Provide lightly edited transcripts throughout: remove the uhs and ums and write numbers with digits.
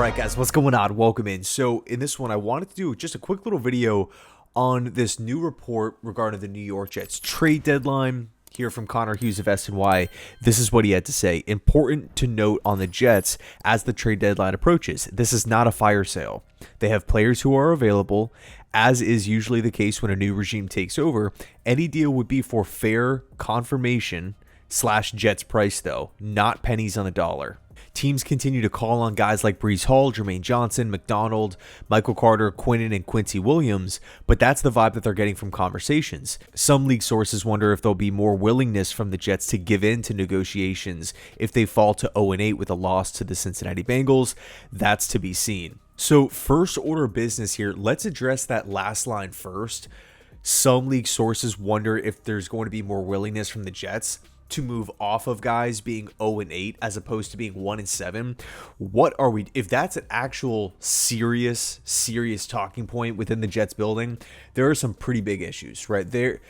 Alright guys, what's going on? Welcome in. So in this one, I wanted to do just a quick little video on this new report regarding the New York Jets trade deadline. Here from Connor Hughes of SNY. This is what he had to say. Important to note on the Jets as the trade deadline approaches. This is not a fire sale. They have players who are available, as is usually the case when a new regime takes over. Any deal would be for fair confirmation / Jets price though, not pennies on the dollar. Teams continue to call on guys like Breece Hall, Jermaine Johnson, McDonald, Michael Carter, Quinnen Quincy Williams, but that's the vibe that they're getting from conversations. Some league sources wonder if there'll be more willingness from the Jets to give in to negotiations if they fall to 0-8 with a loss to the Cincinnati Bengals. That's to be seen. So first order of business here, let's address that last line first. Some league sources wonder if there's going to be more willingness from the Jets to move off of guys being 0-8 as opposed to being 1-7. What are we, if that's an actual serious talking point within the Jets building, there are some pretty big issues right there.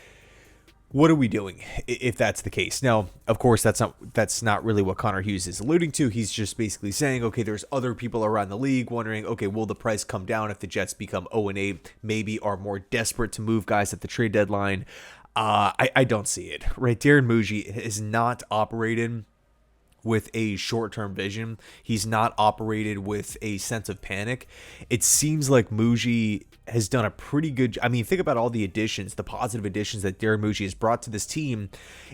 What are we doing if that's the case? Now, of course, that's not really what Connor Hughes is alluding to. He's just basically saying, okay, there's other people around the league wondering, okay, will the price come down if the Jets become 0-8, maybe are more desperate to move guys at the trade deadline? I don't see it, right? Darren Mougey is not operated with a short-term vision. He's not operated with a sense of panic. It seems like Mougey has done a pretty good, I mean, think about all the additions, the positive additions that Darren Mougey has brought to this team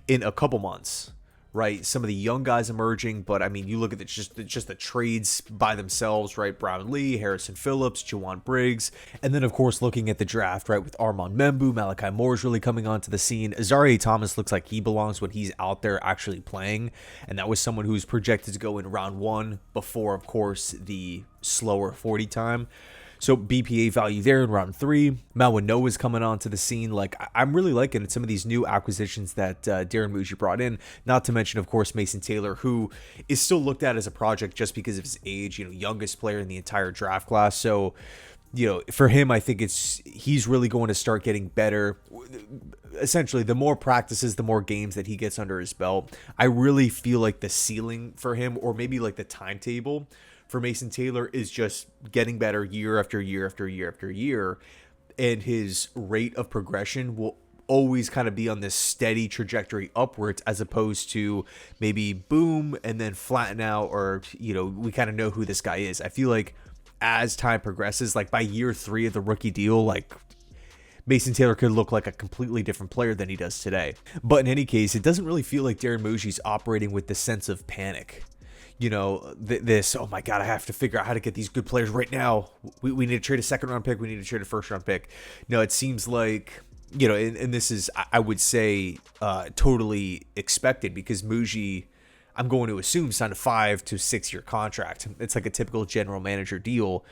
in a couple months, right? Some of the young guys emerging, but I mean, you look at just the trades by themselves, right? Brown Lee, Harrison Phillips, Juwan Briggs, and then of course looking at the draft, right, with Armand Membu, Malachi Moore's really coming onto the scene. Azareye'h Thomas looks like he belongs when he's out there actually playing, and that was someone who's projected to go in round 1 before, of course, the slower 40 time. So BPA value there in round 3. Malwin Noah's coming onto the scene. Like, I'm really liking some of these new acquisitions that Darren Mougey brought in. Not to mention, of course, Mason Taylor, who is still looked at as a project just because of his age. You know, youngest player in the entire draft class. So, you know, for him, I think he's really going to start getting better. Essentially, the more practices, the more games that he gets under his belt. I really feel like the ceiling for him, or maybe like the timetable for Mason Taylor, is just getting better year after year after year after year, and his rate of progression will always kind of be on this steady trajectory upwards, as opposed to maybe boom and then flatten out, or, you know, we kind of know who this guy is. I feel like as time progresses, like by year 3 of the rookie deal, like Mason Taylor could look like a completely different player than he does today. But in any case, it doesn't really feel like Darren Mougey's operating with the sense of panic. You know, this, oh my God, I have to figure out how to get these good players right now. We need to trade a second round pick. We need to trade a first round pick. No, it seems like, you know, and this is, I would say, totally expected, because Mougey, I'm going to assume, signed a 5 to 6 year contract. It's like a typical general manager deal.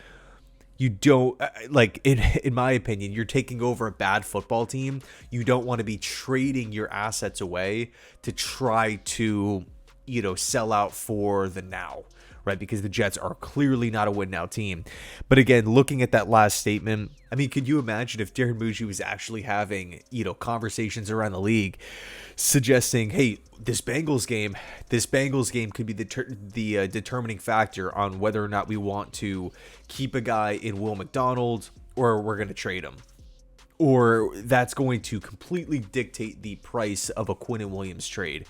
You don't, like, in my opinion, you're taking over a bad football team. You don't want to be trading your assets away to try to, you know, sell out for the now, right? Because the Jets are clearly not a win now team. But again, looking at that last statement, I mean, could you imagine if Darren Mougey was actually having, you know, conversations around the league suggesting, hey, this Bengals game could be the determining factor on whether or not we want to keep a guy in Will McDonald or we're going to trade him, or that's going to completely dictate the price of a Quinnen Williams trade.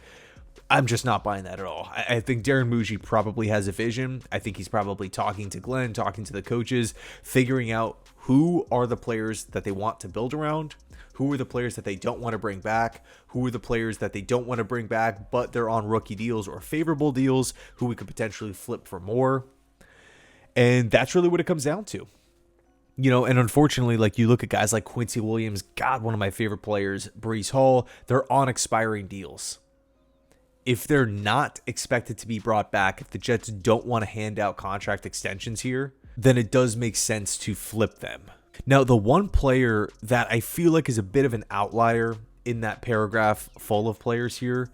I'm just not buying that at all. I think Darren Mougey probably has a vision. I think he's probably talking to Glenn, talking to the coaches, figuring out who are the players that they want to build around, who are the players that they don't want to bring back, who are the players that they don't want to bring back, but they're on rookie deals or favorable deals, who we could potentially flip for more. And that's really what it comes down to. You know, and unfortunately, like, you look at guys like Quincy Williams, God, one of my favorite players, Breece Hall, they're on expiring deals. If they're not expected to be brought back, if the Jets don't want to hand out contract extensions here, then it does make sense to flip them. Now, the one player that I feel like is a bit of an outlier in that paragraph full of players here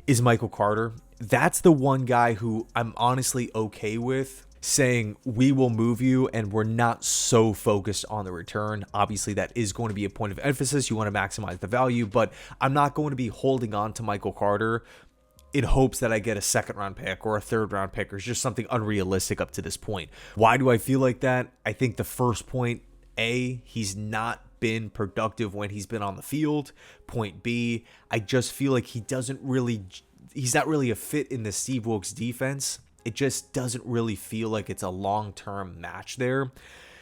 is Michael Carter. That's the one guy who I'm honestly okay with saying, we will move you and we're not so focused on the return. Obviously, that is going to be a point of emphasis. You want to maximize the value, but I'm not going to be holding on to Michael Carter in hopes that I get a second round pick or a third round pick, or just something unrealistic up to this point. Why do I feel like that? I think the first point, A, he's not been productive when he's been on the field. Point B, I just feel like he's not really a fit in the Steve Wilks defense. It just doesn't really feel like it's a long-term match there.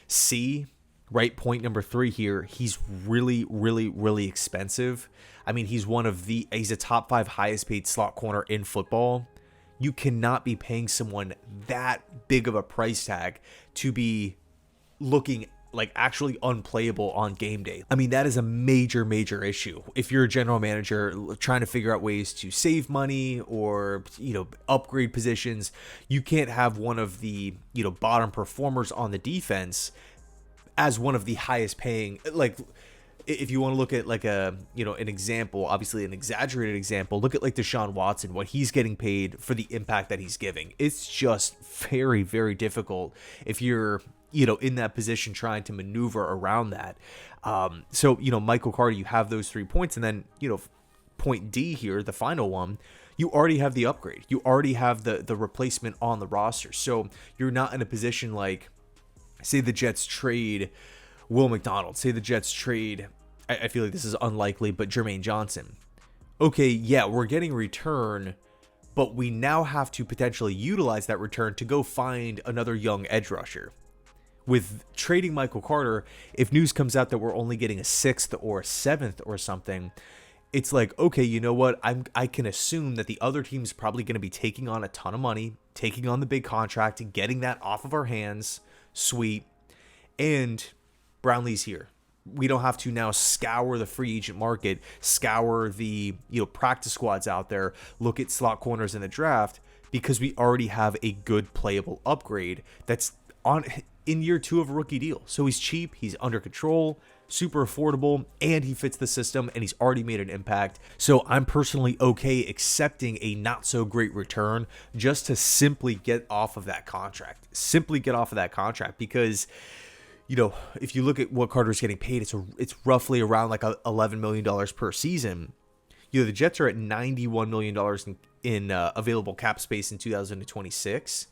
C, right, point number 3 here, he's really, really, really expensive. I mean, he's a top 5 highest paid slot corner in football. You cannot be paying someone that big of a price tag to be looking like actually unplayable on game day. I mean, that is a major, major issue. If you're a general manager trying to figure out ways to save money or, upgrade positions, you can't have one of the, bottom performers on the defense as one of the highest paying, like, if you want to look at like an example, obviously an exaggerated example, look at like Deshaun Watson, what he's getting paid for the impact that he's giving. It's just very, very difficult if you're, in that position trying to maneuver around that. So, Michael Carter, you have those 3 points. And then, point D here, the final one, you already have the upgrade. You already have the replacement on the roster. So you're not in a position like, say the Jets trade Will McDonald. Say the Jets trade, I feel like this is unlikely, but Jermaine Johnson. Okay, yeah, we're getting return, but we now have to potentially utilize that return to go find another young edge rusher. With trading Michael Carter, if news comes out that we're only getting a 6th or a 7th or something, it's like, okay, you know what? I can assume that the other team's probably going to be taking on a ton of money, taking on the big contract, and getting that off of our hands. Sweet. And Brownlee's here. We don't have to now scour the free agent market, scour the practice squads out there, look at slot corners in the draft, because we already have a good playable upgrade that's in year 2 of a rookie deal. So he's cheap, he's under control, super affordable, and he fits the system, and he's already made an impact. So I'm personally okay accepting a not so great return just to simply get off of that contract. Because if you look at what Carter's getting paid, it's roughly around like $11 million per season. The Jets are at $91 million in available cap space in 2026.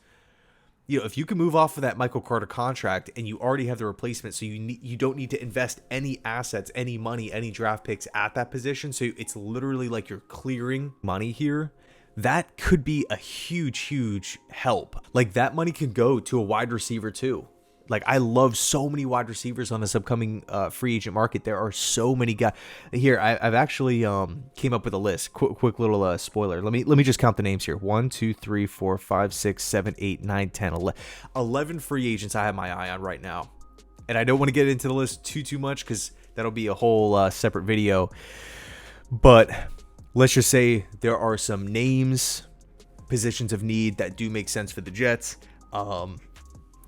If you can move off of that Michael Carter contract and you already have the replacement, so you don't need to invest any assets, any money, any draft picks at that position. So it's literally like you're clearing money here. That could be a huge, huge help. Like that money can go to a wide receiver too. Like I love so many wide receivers on this upcoming free agent market. There are so many guys here. I've actually came up with a list. Quick little spoiler. Let me just count the names here. 1, 2, 3, 4, 5, 6, 7, 8, 9, 10, 11 free agents I have my eye on right now. And I don't want to get into the list too much because that'll be a whole separate video. But let's just say there are some names, positions of need that do make sense for the Jets.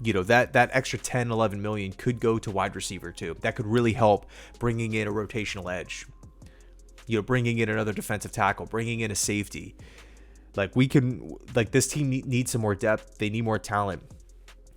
That extra 10, 11 million could go to wide receiver too. That could really help bringing in a rotational edge, bringing in another defensive tackle, bringing in a safety. This team needs some more depth. They need more talent.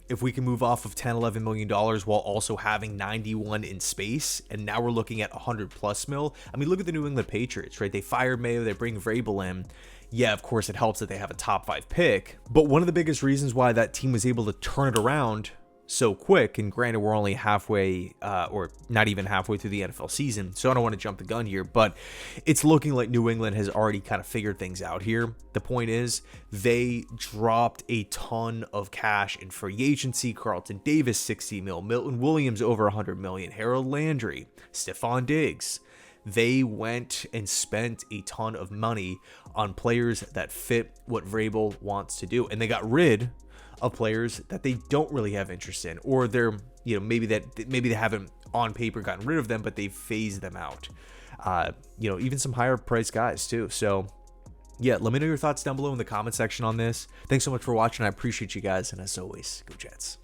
If we can move off of 10, 11 million dollars while also having 91 in space, and now we're looking at 100 plus mil. I mean, look at the New England Patriots, right? They fired Mayo, they bring Vrabel in. Yeah, of course, it helps that they have a top 5 pick. But one of the biggest reasons why that team was able to turn it around so quick, and granted, we're only halfway or not even halfway through the NFL season, so I don't want to jump the gun here, but it's looking like New England has already kind of figured things out here. The point is, they dropped a ton of cash in free agency. Carlton Davis, 60 mil. Milton Williams, over 100 million. Harold Landry, Stephon Diggs. They went and spent a ton of money on players that fit what Vrabel wants to do. And they got rid of players that they don't really have interest in, or they're, maybe they haven't on paper gotten rid of them, but they've phased them out. Even some higher priced guys too. So yeah, let me know your thoughts down below in the comment section on this. Thanks so much for watching. I appreciate you guys. And as always, go Jets.